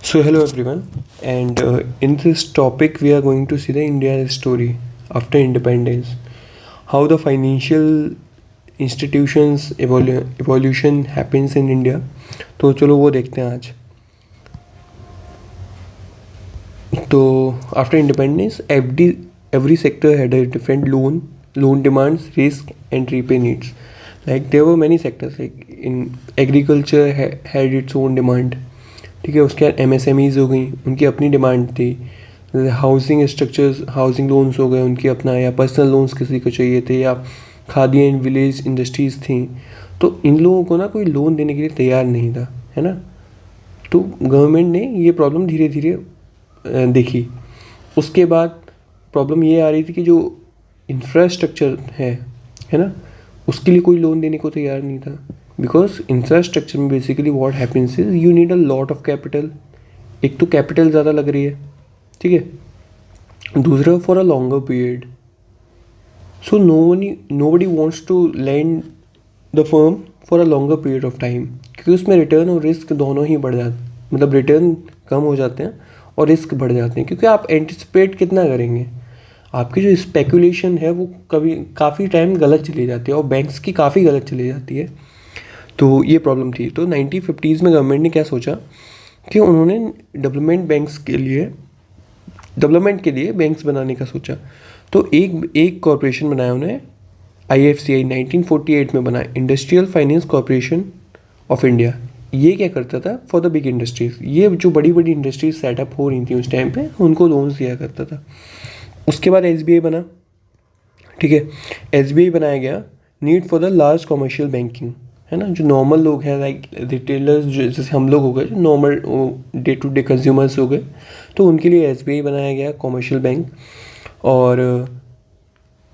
So hello everyone, and in this topic we are going to see the India's story after independence, how the financial institutions evolution happens in India. तो चलो वो देखते हैं आज. तो after independence, every sector had a different loan demands, risk, and repay needs. Like there were many sectors. Like in agriculture had its own demand. ठीक है, उसके बाद MSMEs हो गई, उनकी अपनी डिमांड थी. हाउसिंग स्ट्रक्चर्स, हाउसिंग लोन्स हो गए उनकी अपना, या पर्सनल लोन्स किसी को चाहिए थे, या खादी एंड विलेज इंडस्ट्रीज़ थी. तो इन लोगों को ना कोई लोन देने के लिए तैयार नहीं था, है ना. तो गवर्नमेंट ने ये प्रॉब्लम धीरे धीरे देखी. उसके बाद प्रॉब्लम ये आ रही थी कि जो इंफ्रास्ट्रक्चर है ना, उसके लिए कोई लोन देने को तैयार नहीं था. बिकॉज इंफ्रास्ट्रक्चर में basically what happens is you need a lot of capital. एक तो कैपिटल ज़्यादा लग रही है, ठीक है. दूसरा for a longer period. So nobody wants to lend the firm for a longer period of time, क्योंकि उसमें रिटर्न और रिस्क दोनों ही बढ़ जाते, मतलब रिटर्न कम हो जाते हैं और रिस्क बढ़ जाते हैं. क्योंकि आप एंटिसिपेट कितना करेंगे, आपकी जो स्पेकुलेशन है वो कभी काफ़ी टाइम गलत चली जाती है, और बैंक्स की काफ़ी गलत चली जाती है. तो ये प्रॉब्लम थी. तो 1950s में गवर्नमेंट ने क्या सोचा कि उन्होंने डेवलपमेंट के लिए बैंक्स बनाने का सोचा. तो एक कॉरपोरेशन बनाया उन्हें, IFCI 1948 में बना, industrial finance corporation of India. ये क्या करता था फॉर द बिग इंडस्ट्रीज़. ये जो बड़ी बड़ी इंडस्ट्रीज सेटअप हो रही थी उस टाइम पे, उनको लोन्स दिया करता था. उसके बाद SBI बना, ठीक है. SBI बनाया गया, need for the large commercial banking, है ना. जो नॉर्मल लोग हैं, लाइक रिटेलर्स, जो जैसे हम लोग हो गए, जो normal day to day consumers हो गए, तो उनके लिए SBI बनाया गया, कॉमर्शियल बैंक. और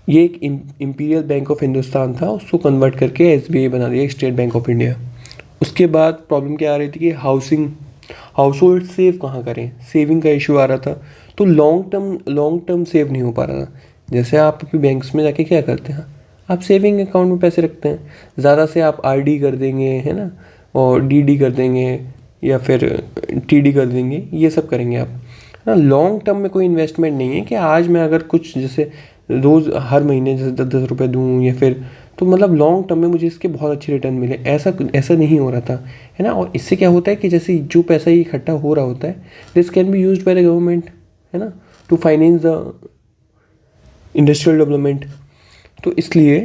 ये एक इम्पीरियल बैंक ऑफ हिंदुस्तान था, उसको कन्वर्ट करके SBI बना दिया, स्टेट बैंक ऑफ इंडिया. उसके बाद प्रॉब्लम क्या आ रही थी कि हाउस होल्ड सेव कहाँ करें, सेविंग का इशू आ रहा था. तो लॉन्ग टर्म सेव नहीं हो पा रहा था. जैसे आप अभी बैंक्स में जाके क्या करते हैं, आप सेविंग अकाउंट में पैसे रखते हैं, ज़्यादा से आप RD कर देंगे, है ना, और DD कर देंगे, या फिर TD कर देंगे, ये सब करेंगे आप, है ना. लॉन्ग टर्म में कोई इन्वेस्टमेंट नहीं है कि आज मैं अगर कुछ जैसे रोज़ हर महीने जैसे 10-10 रुपये दूँ, या फिर तो मतलब लॉन्ग टर्म में मुझे इसके बहुत अच्छे रिटर्न मिले, ऐसा नहीं हो रहा था, है ना. और इससे क्या होता है कि जैसे जो पैसा ये इकट्ठा हो रहा होता है, this can be used by the government, है ना, to finance the industrial development. तो इसलिए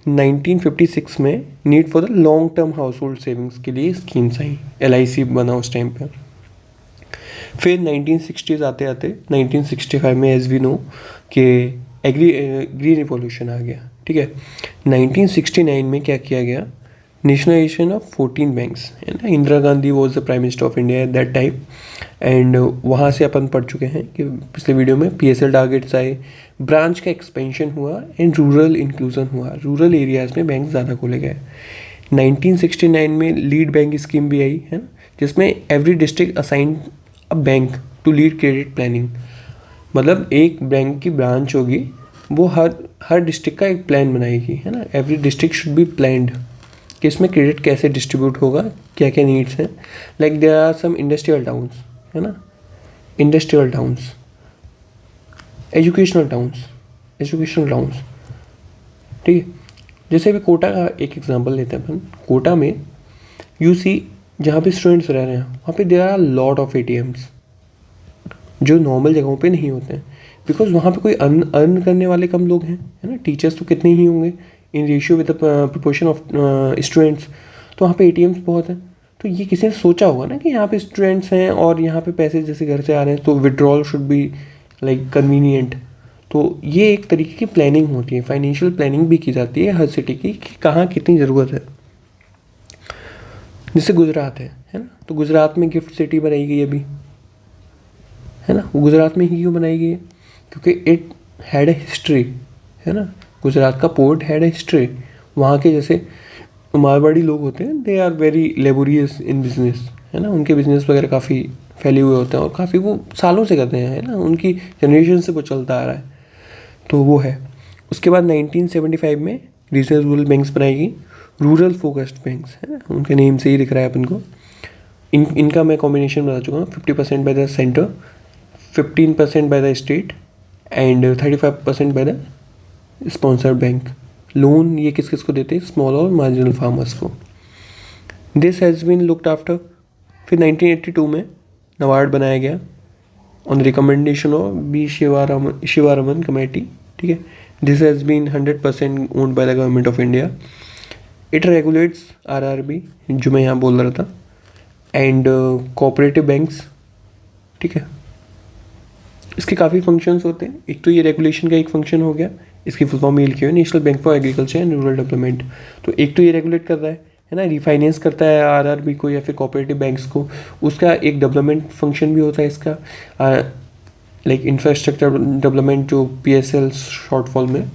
1956 में need for the long term household savings के लिए स्कीम्स आई, LIC बना उस टाइम पे. फिर 1960s आते आते 1965 में, एज वी नो, कि ग्रीन रिवॉल्यूशन आ गया, ठीक है. 1969 में क्या किया गया, नेशनलाइजेशन ऑफ 14 बैंक्स, है ना. Indira Gandhi was the prime minister of India at that time. And वहाँ से अपन पढ़ चुके हैं कि पिछले वीडियो में PSL टारगेट्स आए, ब्रांच का एक्सपेंशन हुआ, एंड रूरल इंक्लूजन हुआ. रूरल एरियाज़ में बैंक ज़्यादा खोले गए. 1969 में लीड बैंक स्कीम भी आई, है ना, जिसमें every district assign a bank to lead credit planning. मतलब एक बैंक की ब्रांच होगी, वो हर डिस्ट्रिक्ट का एक प्लान बनाएगी, है ना. Every district should be planned कि इसमें क्रेडिट कैसे डिस्ट्रीब्यूट होगा, क्या क्या नीड्स हैं. Like there are some industrial towns, है ना, इंडस्ट्रियल टाउन्स, एजुकेशनल टाउन्स, ठीक है. जैसे अभी कोटा का एक एग्जांपल लेते हैं अपन. कोटा में यूसी जहाँ पे स्टूडेंट्स रह रहे हैं, वहाँ पे there are lot of ATMs, जो नॉर्मल जगहों पे नहीं होते हैं. बिकॉज वहाँ पे कोई अर्न करने वाले कम लोग हैं, है ना. टीचर्स तो कितने ही होंगे in ratio with the proportion of students. तो वहाँ पे ATMs बहुत हैं. तो ये किसी ने सोचा होगा ना कि यहाँ पे स्टूडेंट्स हैं और यहाँ पे पैसे जैसे घर से आ रहे हैं, तो withdrawal should be like convenient. तो ये एक तरीके की प्लानिंग होती है, फाइनेंशियल प्लानिंग भी की जाती है हर सिटी की कि कहाँ कितनी ज़रूरत है. जैसे गुजरात है ना. तो गुजरात में गिफ्ट सिटी बनाई गई अभी, है ना. वो गुजरात में ही क्यों बनाई गई है, क्योंकि इट हैड ए हिस्ट्री, है ना. गुजरात का पोर्ट हैड ए हिस्ट्री. वहाँ के जैसे मारवाड़ी लोग होते हैं, they are very laborious in business, है ना. उनके बिजनेस वगैरह काफ़ी फैले हुए होते हैं, और काफ़ी वो सालों से करते हैं, है ना. उनकी जनरेशन से वो चलता आ रहा है. तो वो है. उसके बाद 1975 में रीजनल रूरल बैंक्स बनाई गई, रूरल फोकस्ड बैंक्स, है ना. उनके नेम से ही दिख रहा है अपन को. इनका मैं कॉम्बिनेशन बता चुका हूँ, 50% by the centre, 15% by the state and 35% by the sponsored bank. Loan ये किस किस को देते हैं? स्मॉल और मार्जिनल फार्मर्स को। This has been looked after. फिर 1982 में नाबार्ड बनाया गया on recommendation of B Sivaraman committee, ठीक है। This has been 100% owned by the government of India. It regulates RRB, जो मैं यहाँ बोल रहा था, एंड कोऑपरेटिव बैंक्स, ठीक है। इसके काफ़ी फंक्शंस होते हैं। एक तो ये रेगुलेशन का एक फंक्शन हो गया, इसकी फुल फॉर्म ये लिखी हुई है, national bank for agriculture and rural development. तो एक तो ये रेगुलेट कर रहा है ना, रिफाइनेंस करता है आरआरबी को या फिर कोऑपरेटिव बैंक्स को। उसका एक डेवलपमेंट फंक्शन भी होता है इसका, लाइक इंफ्रास्ट्रक्चर डेवलपमेंट, जो पीएसएल शॉर्ट फॉल में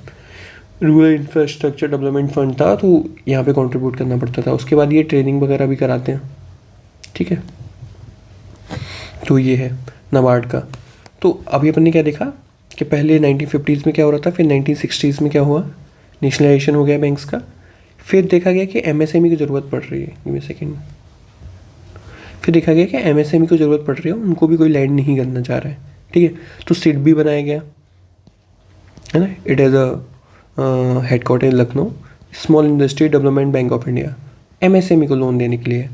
रूरल इंफ्रास्ट्रक्चर डेवलपमेंट फंड था, तो यहाँ पे कंट्रीब्यूट करना पड़ता था। उसके बाद ये ट्रेनिंग वगैरह भी कराते हैं, ठीक है। तो ये है नाबार्ड का। तो अभी अपन ने क्या देखा कि पहले 1950s में क्या हो रहा था, फिर 1960s में क्या हुआ, नेशनलाइजेशन हो गया बैंक्स का। फिर देखा गया कि एमएसएमई की ज़रूरत पड़ रही है, गिव मी सेकेंड। फिर देखा गया कि एमएसएमई को ज़रूरत पड़ रही है, उनको भी कोई लैंड नहीं करना चाह रहा है, ठीक है। तो सिड भी बनाया गया, है ना। It has a headquarter in Lucknow, small industry development bank of India, MSME को लोन देने के लिए।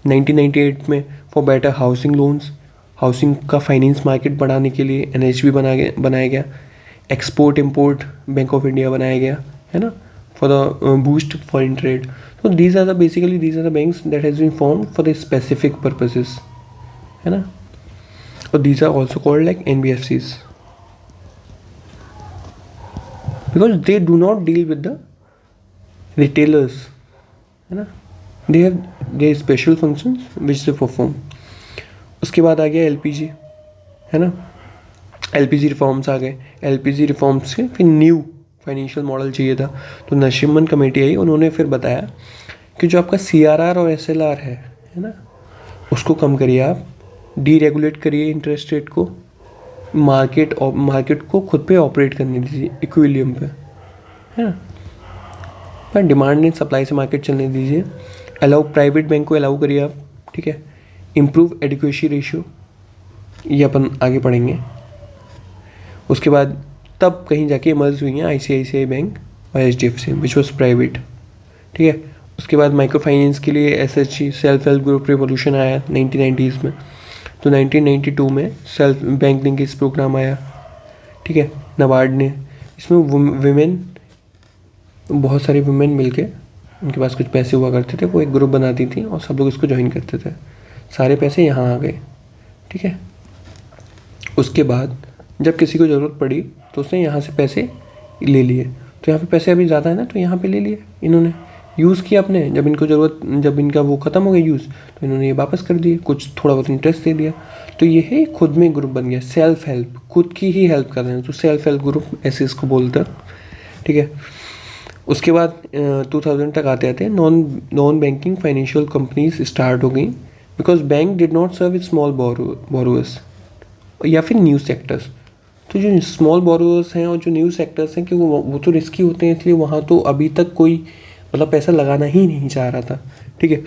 1998 में for better housing loans, housing का फाइनेंस मार्केट बढ़ाने के लिए एनएचबी बनाया गया। Export import bank of India बनाया गया, है ना, for the boost foreign trade. तो these are the banks that has been form for the specific purposes, है ना। और these are also called like NBFCs because they do not deal with the retailers, है ना। They have they special functions which they perform. उसके बाद आ गया LPG, है ना। एलपीजी रिफॉर्म्स आ गए। एलपीजी रिफॉर्म्स के फिर न्यू फाइनेंशियल मॉडल चाहिए था, तो नशीमन कमेटी आई, उन्होंने फिर बताया कि जो आपका सीआरआर और एसएलआर है ना, उसको कम करिए आप, डीरेगुलेट करिए इंटरेस्ट रेट को, मार्केट को खुद पे ऑपरेट करने दीजिए इक्विलिब्रियम पे, है ना। पर डिमांड एंड सप्लाई से मार्केट चलने दीजिए। अलाउ प्राइवेट बैंक को अलाउ करिए आप, ठीक है। इम्प्रूव एडिक्वेसी रेशियो, ये अपन आगे पढ़ेंगे। उसके बाद तब कहीं जाके मर्ज हुई हैं आईसीआईसीआई बैंक और एचडीएफसी, विच वॉज प्राइवेट, ठीक है। उसके बाद माइक्रो फाइनेंस के लिए SHG self help group revolution आया 1990s में। तो 1992 में सेल्फ बैंक लिंकेज प्रोग्राम आया, ठीक है, नाबार्ड ने। इसमें वुमेन, बहुत सारी वुमेन मिलके, उनके पास कुछ पैसे हुआ करते थे, वो एक ग्रुप बनाती थी और सब लोग इसको ज्वाइन करते थे। सारे पैसे यहाँ आ गए, ठीक है। उसके बाद जब किसी को ज़रूरत पड़ी तो उसने यहाँ से पैसे ले लिए। तो यहाँ पे पैसे अभी ज़्यादा है ना, तो यहाँ पे ले लिए इन्होंने, यूज़ किया अपने। जब इनको ज़रूरत, जब इनका वो ख़त्म हो गया यूज़, तो इन्होंने ये वापस कर दिए, कुछ थोड़ा बहुत इंटरेस्ट दे दिया। तो ये है खुद में ग्रुप बन गया, सेल्फ हेल्प, खुद की ही हेल्प कर रहे हैं, तो सेल्फ हेल्प ग्रुप ऐसे इसको बोलते हैं, ठीक है। उसके बाद 2000 तक आते आते non banking financial companies start हो गई, because bank did not serve with small borrowers या फिर न्यू सेक्टर्स। तो जो स्मॉल बोरोअर्स हैं और जो न्यू सेक्टर्स हैं, कि वो तो रिस्की होते हैं, इसलिए वहाँ तो अभी तक कोई मतलब पैसा लगाना ही नहीं चाह रहा था, ठीक है।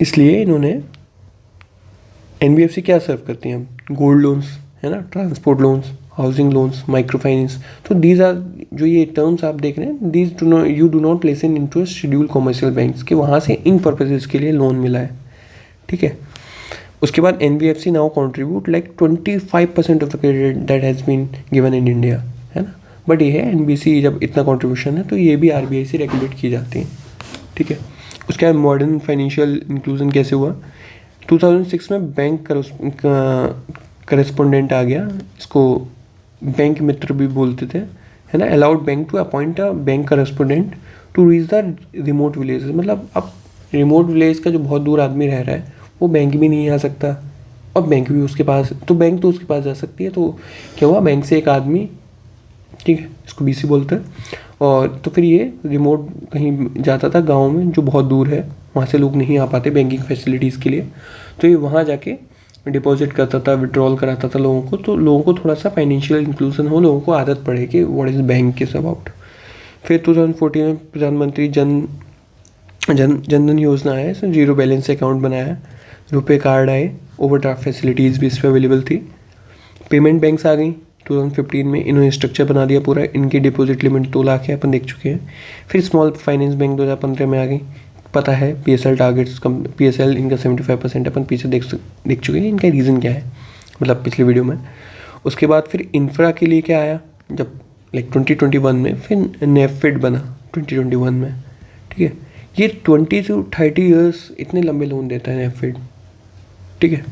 इसलिए इन्होंने, एनबीएफसी क्या सर्व करती हैं? गोल्ड लोन्स, है ना, transport loans, housing loans, micro finance. तो दीज आर, जो ये टर्म्स आप देख रहे हैं, these you do not listen in to schedule commercial banks, कि वहाँ से इन पर्पजेज़ के लिए लोन मिला है, ठीक है। उसके बाद NBFC now contribute like 25% of the credit that has been given in India, है ना। बट ये है एनबीसी, जब इतना कंट्रीब्यूशन है तो ये भी आरबीआई से रेगुलेट की जाती हैं, ठीक है। उसके बाद मॉडर्न फाइनेंशियल इंक्लूजन कैसे हुआ? 2006 में बैंक करेस्पोंडेंट आ गया, इसको बैंक मित्र भी बोलते थे, है ना। Allowed bank to appoint a bank correspondent to reach the remote village. मतलब अब रिमोट विलेज का जो बहुत दूर आदमी रह रहा है, वो बैंक भी नहीं आ सकता और बैंक भी उसके पास, तो बैंक तो उसके पास जा सकती है। तो क्या हुआ, बैंक से एक आदमी, ठीक है, इसको बीसी बोलते हैं, और तो फिर ये रिमोट कहीं जाता था गांव में जो बहुत दूर है, वहाँ से लोग नहीं आ पाते बैंकिंग फैसिलिटीज़ के लिए, तो ये वहाँ जाके डिपॉजिट करता था, विड्रॉल कराता था लोगों को। तो लोगों को थोड़ा सा फाइनेंशियल इंक्लूजन हो, लोगों को आदत पड़े कि what is bank is about. फिर 2014 में प्रधानमंत्री जन जनधन योजना है, इसमें जीरो बैलेंस अकाउंट बनाया है, रुपए कार्ड आए, ओवरड्राफ्ट फैसिलिटीज़ भी इस पर अवेलेबल थी। पेमेंट बैंक्स आ गई 2015 में, इन्होंने स्ट्रक्चर बना दिया पूरा। इनकी डिपॉजिट लिमिट 2 लाख है, अपन देख चुके हैं। फिर स्मॉल फाइनेंस बैंक 2015 में आ गई, पता है। PSL टारगेट्स कम, PSL इनका 75% अपन पीछे देख चुके हैं। इनका रीज़न क्या है, मतलब पिछले वीडियो में। उसके बाद फिर इंफ्रा के लिए क्या आया, जब लाइक 2021 में फिर नेफिड बना 2021 में, ठीक है। ये 20 to 30 ईयर्स इतने लंबे लोन देता है नेफिड, ठीक है।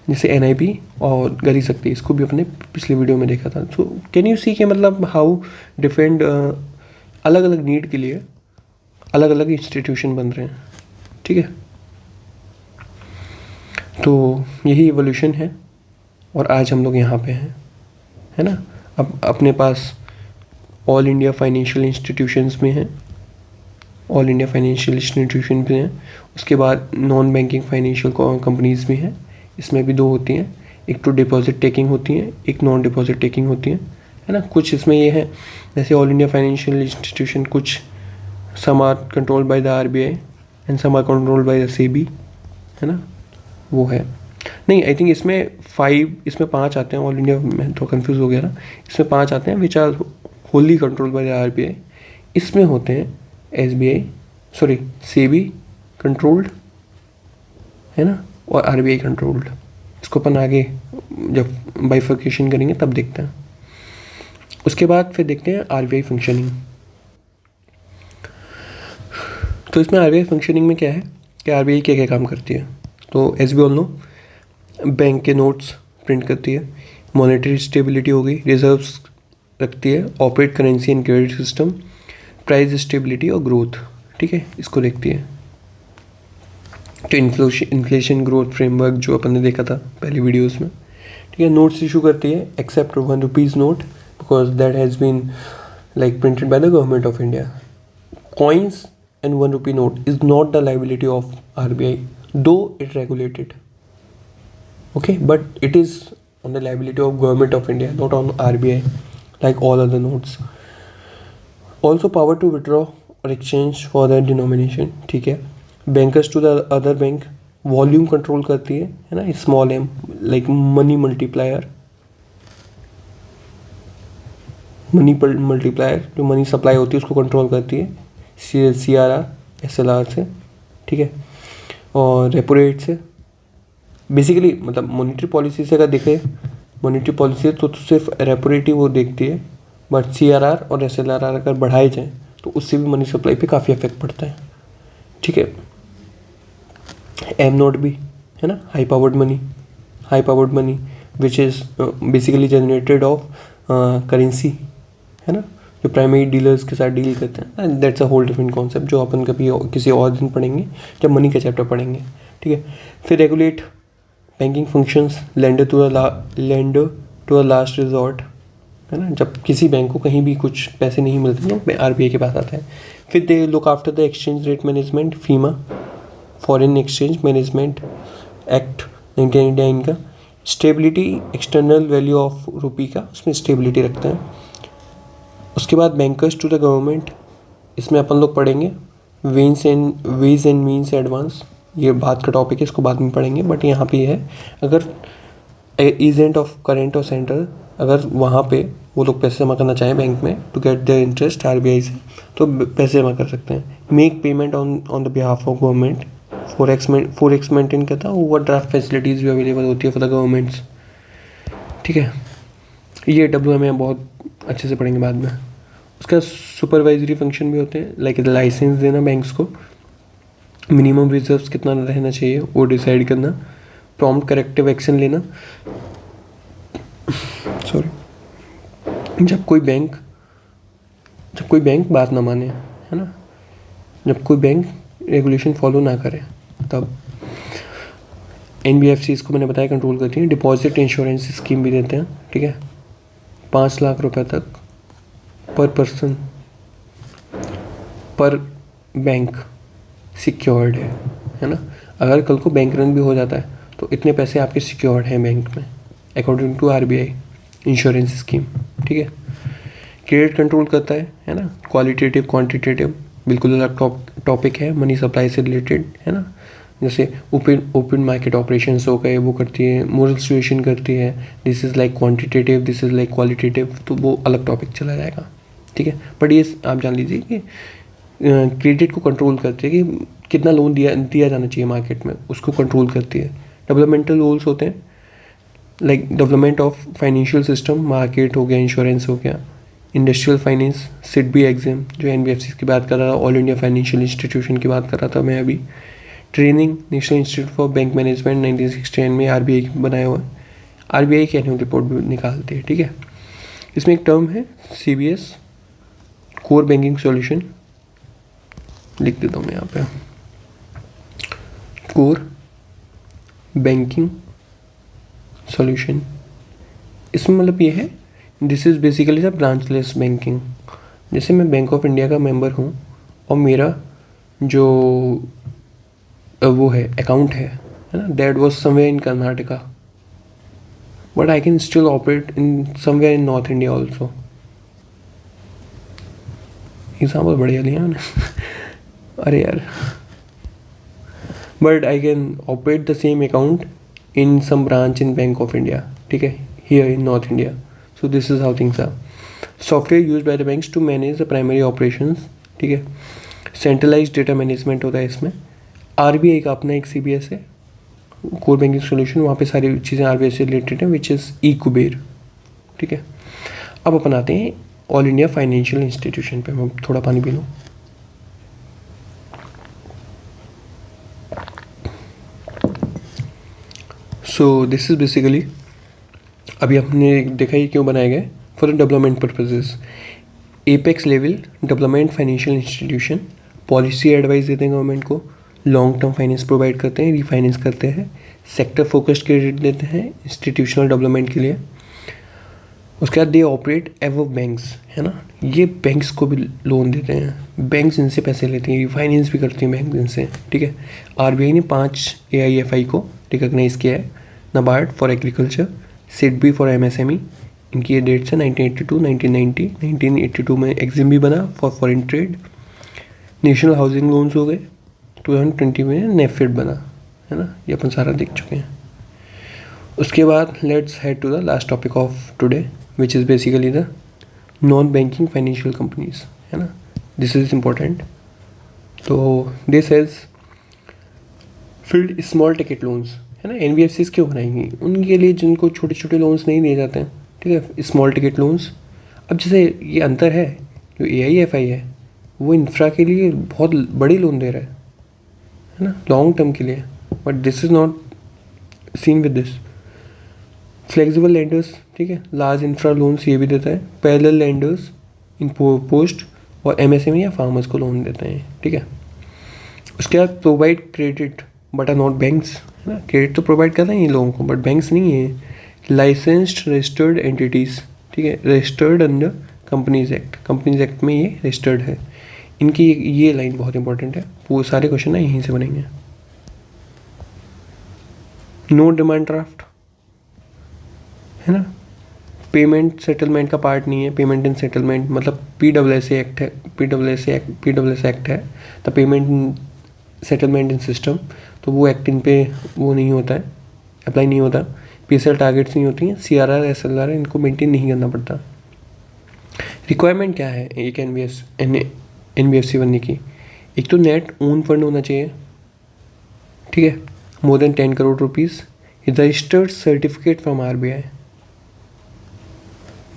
जैसे NIB और गरी शक्ति, इसको भी अपने पिछले वीडियो में देखा था। सो कैन यू सी के मतलब हाउ डिफरेंट अलग अलग नीड के लिए अलग अलग इंस्टीट्यूशन बन रहे हैं, ठीक है। तो यही इवोल्यूशन है और आज हम लोग यहाँ पे हैं, है ना। अब अपने पास ऑल इंडिया फाइनेंशियल इंस्टीट्यूशंस में हैं, ऑल इंडिया फाइनेंशियल इंस्टीट्यूशन भी हैं। उसके बाद नॉन बैंकिंग फाइनेंशियल कंपनीज भी हैं, इसमें भी 2 होती हैं, एक तो डिपॉजिट टेकिंग होती है, एक नॉन डिपॉजिट टेकिंग होती है ना। कुछ इसमें ये है, जैसे ऑल इंडिया फाइनेंशियल इंस्टीट्यूशन, कुछ some are controlled by the RBI and some are controlled by the SEBI, है ना, वो है। नहीं, आई थिंक इसमें 5 आते हैं ऑल इंडिया, मैं तो कंफ्यूज हो गया ना। इसमें 5 आते हैं which are wholly controlled by the RBI। इसमें होते हैं SEBI कंट्रोल्ड, है ना, और RBI कंट्रोल्ड। इसको अपन आगे जब बाइफर्केशन करेंगे तब देखते हैं। उसके बाद फिर देखते हैं RBI फंक्शनिंग। तो इसमें RBI फंक्शनिंग में क्या है कि RBI क्या क्या काम करती है। तो as we all know, bank के नोट्स प्रिंट करती है, मॉनेटरी स्टेबिलिटी हो गई, रिजर्व्स रखती है, operate currency and credit system, price stability और ग्रोथ, ठीक है, इसको देखती है। तो इन्फ्लेशन ग्रोथ फ्रेमवर्क जो अपन ने देखा था पहली वीडियोस में, ठीक है। नोट्स इशू करती है except 1 rupees note, because that has been like printed by the government of India. Coins and 1 rupee note is not the liability of RBI, though it regulated, okay, but it is on the liability of government of India, not on RBI like all other notes. Also power to withdraw or exchange for their denomination, ठीक है। bankers to the other bank, volume control करती है ना, small m like money multiplier जो money supply होती है उसको control करती है CRR SLR से, ठीक है, और रेपो रेट से। बेसिकली मतलब मॉनेटरी पॉलिसी से अगर देखें, मॉनेटरी पॉलिसी तो सिर्फ रेपो रेट ही वो देखती है, बट CRR और SLR अगर बढ़ाए जाएँ तो उससे भी मनी सप्लाई पे काफ़ी इफेक्ट पड़ता है, ठीक है। M नोट भी है ना, high powered money which is basically generated of currency, है ना, जो प्राइमरी डीलर्स के साथ डील करते हैं। That's a whole different concept जो अपन कभी किसी और दिन पढ़ेंगे जब मनी का चैप्टर पढ़ेंगे, ठीक है। फिर regulate banking functions, lender to a last resort, है ना, जब किसी बैंक को कहीं भी कुछ पैसे नहीं मिलते तो RBI के पास आता है। फिर they look after the exchange rate management, FEMA, foreign exchange management act 1999 का। Stability, external value of rupee का, उसमें स्टेबिलिटी रखता है। उसके बाद बैंकर्स टू द गवर्नमेंट, इसमें अपन लोग पढ़ेंगे वेज एंड मीन्स एडवांस, ये बात का टॉपिक है, इसको बाद में पढ़ेंगे, बट यहाँ पे है अगर एजेंट ऑफ करेंट और सेंटर, अगर वहाँ पे वो लोग पैसे जमा करना चाहें बैंक में to get the interest RBI से, तो पैसे जमा कर सकते हैं। Make payment on the behalf of government, forex maintain करता है, ओवरड्राफ्ट फैसिलिटीज़ भी अवेलेबल होती है फॉर द गवर्नमेंट्स, ठीक है। ये WMA बहुत अच्छे से पढ़ेंगे बाद में। उसका सुपरवाइजरी फंक्शन भी होते हैं, लाइक लाइसेंस देना बैंक्स को, मिनिमम रिजर्व्स कितना रहना चाहिए वो डिसाइड करना, प्रॉम्प्ट करेक्टिव एक्शन लेना। जब कोई बैंक बात ना माने, है ना, जब कोई बैंक रेगुलेशन फॉलो ना करे, तब NBFC इसको मैंने बताया कंट्रोल करती है। डिपॉजिट इंश्योरेंस स्कीम भी देते हैं, ठीक है, 5 लाख रुपए तक पर पर्सन पर बैंक सिक्योर्ड है ना। अगर कल को बैंक रन भी हो जाता है तो इतने पैसे आपके सिक्योर्ड हैं बैंक में according to RBI insurance scheme, ठीक है। क्रेडिट कंट्रोल करता है ना, क्वालिटेटिव क्वांटिटेटिव बिल्कुल अलग टॉपिक है, मनी सप्लाई से रिलेटेड है ना। जैसे ओपन मार्केट ऑपरेशंस हो गए, वो करती है, मोरल सिचुएशन करती है, this is like quantitative, this is like qualitative, तो वो अलग टॉपिक चला जाएगा, ठीक है। बट ये आप जान लीजिए कि क्रेडिट को कंट्रोल करती है कि कितना लोन दिया जाना चाहिए मार्केट में, उसको कंट्रोल करती है। डेवलपमेंटल गोल्स होते हैं like development of financial system, market हो गया, इंश्योरेंस हो गया, इंडस्ट्रियल फाइनेंस, सिडबी एग्जाम जो एनबीएफसी की बात कर रहा था, ऑल इंडिया फाइनेंशियल इंस्टीट्यूशन की बात कर रहा था मैं अभी, training, national institute for bank management 1969 में आरबीआई बनाया हुआ है, आरबीआई की एनुअल रिपोर्ट भी निकालती है, ठीक है। इसमें एक टर्म है सीबीएस, कोर बैंकिंग सॉल्यूशन, लिख देता हूँ मैं यहाँ पे, कोर बैंकिंग सॉल्यूशन। इसमें मतलब ये है, this is basically the branchless banking. जैसे मैं बैंक ऑफ इंडिया का मेंबर हूँ और मेरा जो वो है अकाउंट है ना, that was somewhere in Karnataka, but I can still operate in somewhere in north India also. Example बढ़िया लिया मैंने अरे यार, but I can operate the same account in some branch in Bank of India, ठीक है, here in North India. So this is how things are. Software used by the banks to manage the primary operations, ठीक है। Centralized data management होता है इसमें। RBI का अपना एक CBS है, कोर बैंकिंग सोल्यूशन, वहाँ पे सारी चीज़ें RBI से रिलेटेड हैं, विच इज़ ई-कुबेर, ठीक है। अब अपन आते हैं ऑल इंडिया फाइनेंशियल इंस्टीट्यूशन पे। मैं थोड़ा पानी पी लूँ। सो दिस इज़ बेसिकली, अभी हमने देखा ही क्यों बनाए गए, for development purposes. Apex level development financial institution, policy advice देते हैं गवर्नमेंट को, लॉन्ग टर्म फाइनेंस प्रोवाइड करते हैं, रीफाइनेंस करते हैं, सेक्टर फोकस्ड क्रेडिट देते हैं इंस्टीट्यूशनल डेवलपमेंट के लिए। उसके बाद दे ऑपरेट एवो बैंक्स, है ना, ये बैंक्स को भी लोन देते हैं, बैंक्स इनसे पैसे लेती हैं, रीफाइनेंस भी करती हैं बैंक इनसे, ठीक है। आरबीआई ने 5 AIFI को रिकॉग्नाइज किया है, NABARD for agriculture, SIDBI for MSME, इनकी ये डेट्स है 1982, 1990, 1982 में एग्जिम भी बना for foreign trade, national housing loans हो गए, 2020 में नेफेड बना, है ना, ये अपन सारा देख चुके हैं। उसके बाद let's head to the last topic of today, which is basically the non banking financial companies, है ना, दिस इज इम्पोर्टेंट। तो this has filled small ticket loans, है ना, NBFCs क्यों बनाएंगी, उनके लिए जिनको छोटे छोटे लोन्स नहीं दिए जाते हैं, ठीक है, स्मॉल टिकट लोन्स। अब जैसे ये अंतर है, जो AIFI है वो इंफ्रा के लिए बहुत बड़ी लोन दे रहा है ना, लॉन्ग टर्म के लिए, but this is not seen with this. Flexible lenders, ठीक है, लार्ज इंफ्रा लोन्स ये भी देता है, पैरेलल लेंडर्स इन पोस्ट और MSME या फार्मर्स को लोन देते हैं, ठीक है। उसके बाद provide credit but are not banks, है ना, क्रेडिट तो प्रोवाइड कर रहे हैं ये लोगों को, बट बैंक्स नहीं है। लाइसेंस्ड रजिस्टर्ड एंटिटीज़, ठीक है, registered under companies act, companies act में ये रजिस्टर्ड है। इनकी ये लाइन बहुत इंपॉर्टेंट है, वो सारे क्वेश्चन ना यहीं से बनेंगे। नो डिमांड ड्राफ्ट, है ना, पेमेंट सेटलमेंट का पार्ट नहीं है, पेमेंट एंड सेटलमेंट मतलब PWS एक्ट है, PWS एक्ट है, the payment settlement in system, तो वो एक्ट इन पे वो नहीं होता है, अप्लाई नहीं होता। PSL टारगेट्स नहीं होती हैं, CRR SLR इनको मेंटेन नहीं करना पड़ता। रिक्वायरमेंट क्या है एक NBFC बनने की, एक तो नेट ओन फंड होना चाहिए, ठीक है, more than 10 crore rupees, registered certificate from RBI,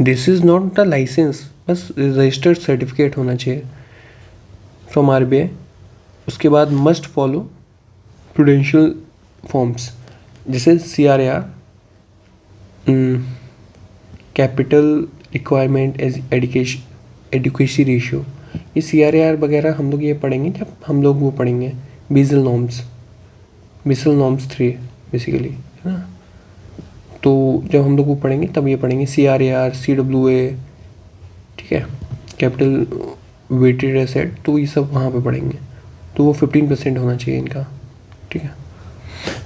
this is not the license, बस रजिस्टर्ड सर्टिफिकेट होना चाहिए फ्रॉम RBI। उसके बाद मस्ट फॉलो प्रूडेंशियल फॉर्म्स, जैसे CRAR, capital requirement as adequacy ratio, ये CRAR वगैरह हम लोग ये पढ़ेंगे जब हम लोग वो पढ़ेंगे बेसल नॉर्म्स 3 बेसिकली, है ना, तो जब हम लोग वो पढ़ेंगे तब ये पढ़ेंगे CRAR, CWA, ठीक है, कैपिटल वेटेड एसेट, तो ये सब वहाँ पे पढ़ेंगे, तो वो 15% होना चाहिए इनका, ठीक है।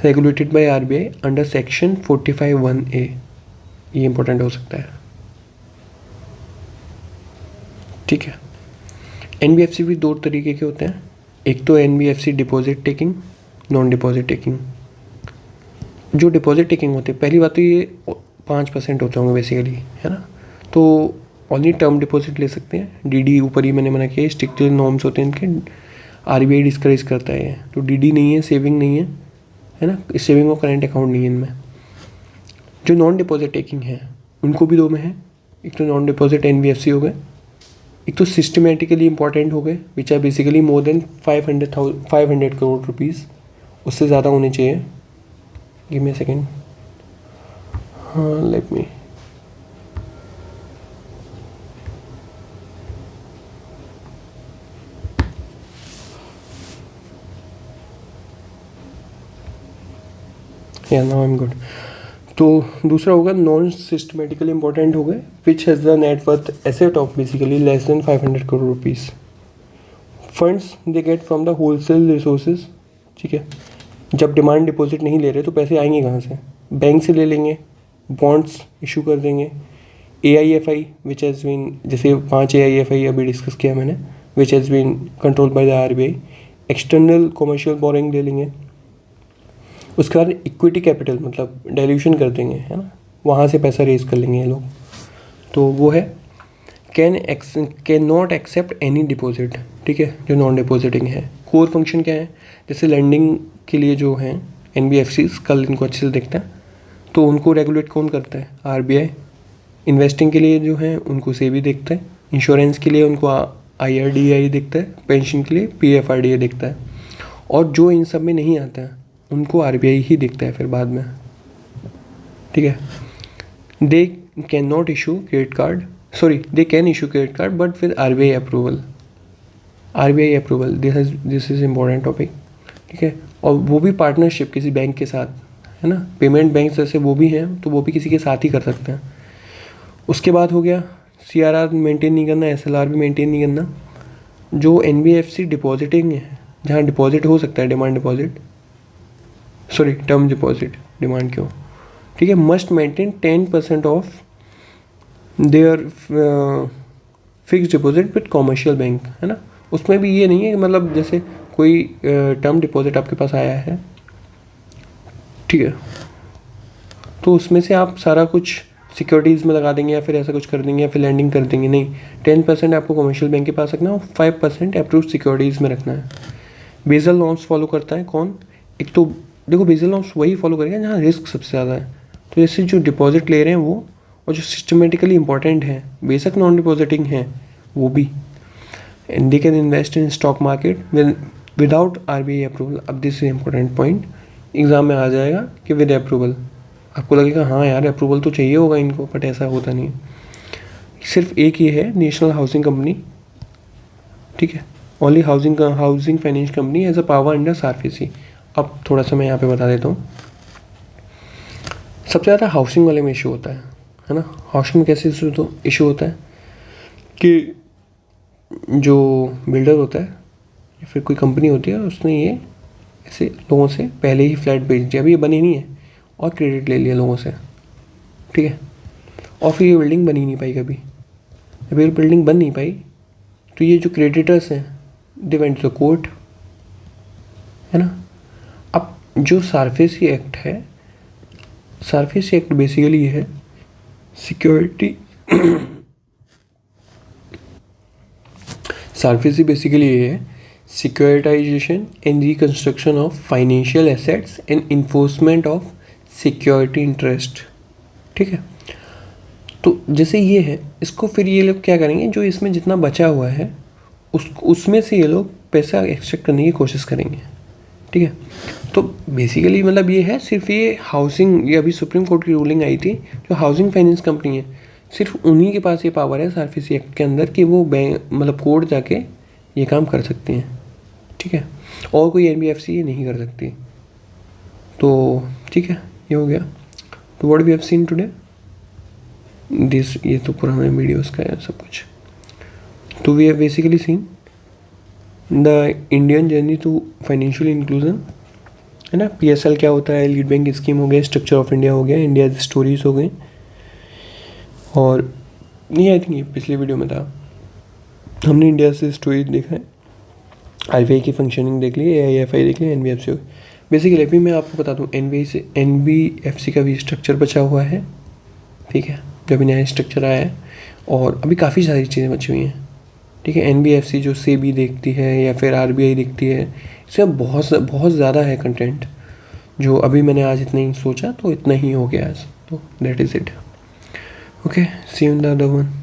Regulated by RBI under section 45(1)(a), ये इंपॉर्टेंट हो सकता है, ठीक है। एनबीएफसी भी दो तरीके के होते हैं, एक तो NBFC deposit taking, non deposit taking. जो डिपॉजिट टेकिंग होते हैं, पहली बात तो ये 5% होते होंगे बेसिकली, है ना। तो ओनली टर्म डिपॉजिट ले सकते हैं। डीडी ऊपर ही मैंने मना किया, स्ट्रिक्ट नॉर्म्स होते हैं इनके, आरबीआई डिस्करेज करता है। तो डीडी नहीं है, सेविंग नहीं है ना, सेविंग और करेंट अकाउंट नहीं है इनमें। जो नॉन डिपॉजिट टेकिंग है उनको भी दो में है, एक तो नॉन डिपॉजिट एनबीएफसी हो गए, एक तो सिस्टमेटिकली इंपॉर्टेंट हो गए, which are basically more than 500 crore rupees, उससे ज़्यादा होने चाहिए। गिव मी अ सेकेंड, हाँ लेट मी, या नाउ आई एम गुड। तो दूसरा होगा नॉन सिस्टमेटिकली इंपॉर्टेंट हो गए, which has the net worth asset of basically less than 500 crore rupees. Funds they get from the wholesale resources, ठीक है। जब डिमांड डिपॉजिट नहीं ले रहे तो पैसे आएंगे कहाँ से? बैंक से ले लेंगे, बॉन्ड्स इशू कर देंगे। AIFI विच हैज़ बीन, जैसे 5 AIFI अभी डिस्कस किया मैंने, which has been control by the RBI। External commercial borrowing ले लेंगे। उसके बाद इक्विटी कैपिटल मतलब डाइल्यूशन कर देंगे, है ना, वहाँ से पैसा रेज कर लेंगे ये लोग। तो वो है can not accept any deposit, ठीक है, जो नॉन डिपॉजिटिंग है। कोर फंक्शन क्या है? जैसे लैंडिंग के लिए जो हैं NBFCs, कल इनको अच्छे से देखते हैं, तो उनको रेगुलेट कौन करता है? RBI। इन्वेस्टिंग के लिए जो है उनको सेबी देखता है। इंश्योरेंस के लिए उनको IRDAI देखता है। पेंशन के लिए PFRDA देखता है। और जो इन सब में नहीं आता है उनको RBI ही देखता है फिर बाद में, ठीक है। They can not issue credit card, sorry they can issue credit card but with RBI approval. This is important topic, ठीक है। और वो भी पार्टनरशिप किसी बैंक के साथ, है ना। पेमेंट बैंक जैसे वो भी हैं तो वो भी किसी के साथ ही कर सकते हैं। उसके बाद हो गया CRR मेंटेन नहीं करना, SLR भी मेंटेन नहीं करना। जो NBFC डिपॉजिटिंग है, जहाँ डिपॉजिट हो सकता है, demand deposit, sorry term deposit, demand क्यों, ठीक है, must maintain 10% of their fix deposit with commercial bank, है ना। उसमें भी ये नहीं है कि मतलब जैसे कोई टर्म डिपॉजिट आपके पास आया है, ठीक है, तो उसमें से आप सारा कुछ सिक्योरिटीज़ में लगा देंगे या फिर ऐसा कुछ कर देंगे या फिर लैंडिंग कर देंगे, नहीं। 10% आपको कमर्शियल बैंक के पास रखना है और 5% अप्रूव्ड सिक्योरिटीज़ में रखना है। बेसल नॉर्म्स फॉलो करता है कौन? एक तो देखो बेसल नॉर्म्स वही फॉलो करेगा जहाँ रिस्क सबसे ज़्यादा है। तो जैसे जो डिपॉजिट ले रहे हैं वो, और जो सिस्टमेटिकली इंपॉर्टेंट है, बेशक नॉन डिपॉजिटिंग है वो भी, and they can invest in stock market without RBI approval. अब this is important point, exam में आ जाएगा कि विद अप्रूवल। आपको लगेगा हाँ यार अप्रूवल तो चाहिए होगा इनको, बट ऐसा होता नहीं है। सिर्फ एक ही है, नेशनल हाउसिंग कंपनी, ठीक है। Only housing finance company as a power under SARFAESI। अब थोड़ा सा मैं यहाँ पे बता देता हूँ। सबसे ज़्यादा हाउसिंग वाले में इशू होता है ना। हाउसिंग में कैसे इशू होता है कि जो बिल्डर होता है या फिर कोई कंपनी होती है, उसने ये ऐसे लोगों से पहले ही फ्लैट बेच दिया, अभी ये बनी नहीं है, और क्रेडिट ले लिया लोगों से, ठीक है, और फिर ये बिल्डिंग बनी नहीं पाई कभी। जब ये बिल्डिंग बन नहीं पाई तो ये जो क्रेडिटर्स हैं they went to the court, है ना। अब जो SARFAESI एक्ट है, SARFAESI एक्ट बेसिकली ये है सिक्योरिटी SARFAESI बेसिकली ये है securitisation and reconstruction of financial assets and enforcement of security interest, ठीक है। तो जैसे ये है, इसको फिर ये लोग क्या करेंगे, जो इसमें जितना बचा हुआ है उसमें से ये लोग पैसा एक्सट्रैक्ट करने की कोशिश करेंगे, ठीक है। तो बेसिकली मतलब ये है, सिर्फ ये हाउसिंग, ये अभी सुप्रीम कोर्ट की रूलिंग आई थी, जो हाउसिंग फाइनेंस कंपनी है सिर्फ उन्हीं के पास ये पावर है SARFAESI एक्ट के अंदर कि वो बैंक मतलब कोर्ट जाके ये काम कर सकती हैं, ठीक है, और कोई NBFC ये नहीं कर सकती। तो ठीक है, ये हो गया। तो what we have seen today this, ये तो पुराने वीडियोस का है सब कुछ। तो we have basically seen the Indian journey to financial inclusion, है ना। PSL क्या होता है, लीड बैंक स्कीम हो गया, स्ट्रक्चर ऑफ इंडिया हो गया, इंडिया स्टोरीज हो गई, और नहीं आई थिंक ये पिछले वीडियो में था, हमने इंडिया से स्टोरी देखा है, आरबीआई की फंक्शनिंग देख ली, एआईएफआई देख ली, एनबीएफसी हो गई। बेसिकली अभी मैं आपको बता दूं, एनबीएफसी का भी स्ट्रक्चर बचा हुआ है, ठीक है, जो भी नया स्ट्रक्चर आया है, और अभी काफ़ी सारी चीज़ें बची हुई हैं, ठीक है। एनबीएफसी जो सेबी देखती है या फिर आरबीआई देखती है, इसमें बहुत बहुत ज़्यादा है कंटेंट, जो अभी मैंने आज इतना ही सोचा तो इतना ही हो गया आज, तो that is it. Okay, see you in the other one.